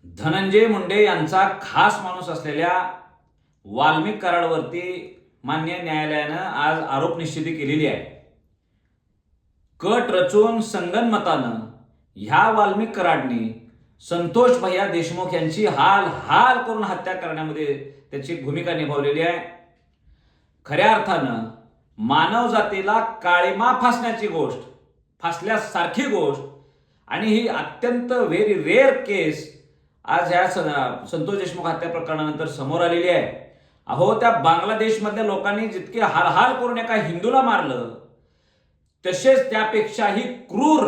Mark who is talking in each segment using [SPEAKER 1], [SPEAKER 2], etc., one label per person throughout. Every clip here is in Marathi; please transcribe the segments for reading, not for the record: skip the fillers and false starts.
[SPEAKER 1] धनंजय मुंडे यांचा खास माणूस असलेल्या वाल्मिक कराडवरती मान्य न्यायालयानं आज आरोप निश्चिती केलेली आहे. कट रचून संगनमतानं ह्या वाल्मिक कराडनी संतोष भैया देशमुख यांची हाल हाल करून हत्या करण्यामध्ये त्याची भूमिका निभावलेली आहे. खऱ्या अर्थानं मानव जातीला काळीमा फासण्याची गोष्ट, फासल्यासारखी गोष्ट, आणि ही अत्यंत व्हेरी रेअर केस आज ह्या संतोष देशमुख हत्या प्रकरणानंतर समोर आलेली आहे. अहो, त्या बांगलादेशमधल्या लोकांनी जितके हाल करून एका हिंदूला मारलं, तसेच त्यापेक्षाही क्रूर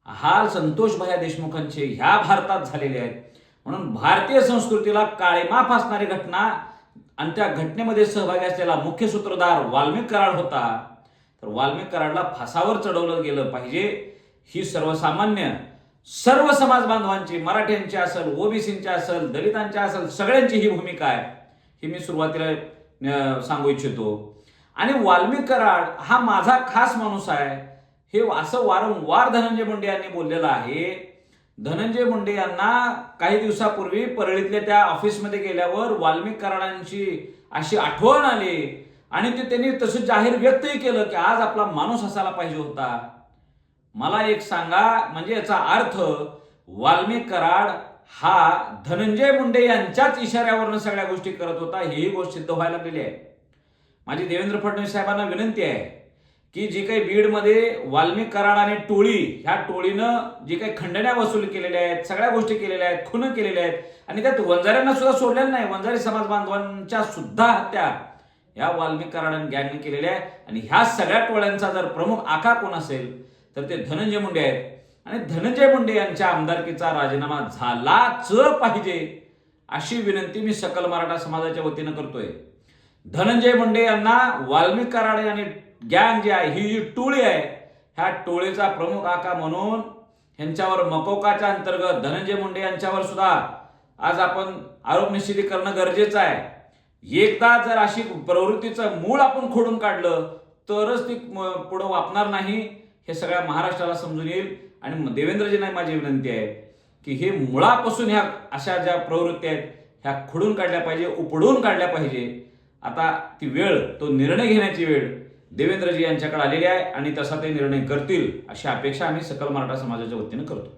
[SPEAKER 1] हाल संतोष भैया देशमुखांचे ह्या भारतात झालेले आहेत. म्हणून भारतीय संस्कृतीला काळीमा फासणारी घटना आणि त्या घटनेमध्ये सहभागी असलेला मुख्य सूत्रधार वाल्मिक कराड होता. तर वाल्मिक कराडला फासावर चढवलं गेलं पाहिजे, ही सर्वसामान्य सर्व समाज बांधवांची, मराठ्यांची असेल, ओबीसींची असेल, दलितांची असेल, सगळ्यांची ही भूमिका आहे, ही मी सुरुवातीला सांगू इच्छितो. आणि वाल्मिक कराड हा माझा खास माणूस आहे, हे असं वारंवार धनंजय मुंडे यांनी बोललेलं आहे. धनंजय मुंडे यांना काही दिवसापूर्वी परळीतल्या त्या ऑफिसमध्ये गेल्यावर वाल्मिक कराडांची अशी आठवण आली आणि ते त्यांनी तसं जाहीर व्यक्तही केलं की आज आपला माणूस असायला पाहिजे होता. मला एक सांगा, म्हणजे याचा अर्थ वाल्मिक कराड हा धनंजय मुंडे यांच्याच इशाऱ्यावरनं सगळ्या गोष्टी करत होता, ही गोष्ट सिद्ध व्हायला लागलेली आहे. माझी देवेंद्र फडणवीस साहेबांना विनंती आहे की जी काही बीडमध्ये वाल्मिक कराड आणि टोळी, ह्या टोळीनं जी काही खंडण्या वसूल केलेल्या आहेत, सगळ्या गोष्टी केलेल्या आहेत, खून केलेल्या आहेत, आणि त्यात वंजाऱ्यांना सुद्धा सोडलेलं नाही, वंजारी समाज बांधवांच्या सुद्धा हत्या या वाल्मिक कराड गँगने केलेल्या आहे. आणि ह्या सगळ्या टोळ्यांचा जर प्रमुख आका कोण असेल तर ते धनंजय मुंडे आहेत. आणि धनंजय मुंडे यांच्या आमदारकीचा राजीनामा झालाच पाहिजे, अशी विनंती मी सकल मराठा समाजाच्या वतीनं करतोय. धनंजय मुंडे यांना वाल्मिक कराड आणि गँग जी आहे, ही जी टोळी आहे, ह्या टोळीचा प्रमुख आका म्हणून ह्यांच्यावर मकोकाच्या अंतर्गत धनंजय मुंडे यांच्यावर सुद्धा आज आपण आरोप निश्चिती करणं गरजेचं आहे. एकदा जर अशी प्रवृत्तीचं मूळ आपण खोडून काढलं तरच ती पुढे वापणार नाही, हे सगळ्या महाराष्ट्राला समजून येईल. आणि देवेंद्रजींना माझी विनंती आहे की हे मुळापासून ह्या अशा ज्या प्रवृत्ती आहेत ह्या खोडून काढल्या पाहिजे, उपडून काढल्या पाहिजे. आता ती वेळ, तो निर्णय घेण्याची वेळ देवेंद्रजी यांच्याकडे आलेली आहे आणि तसा ते निर्णय करतील, अशी अपेक्षा आम्ही सकल मराठा समाजाच्या वतीनं करतो.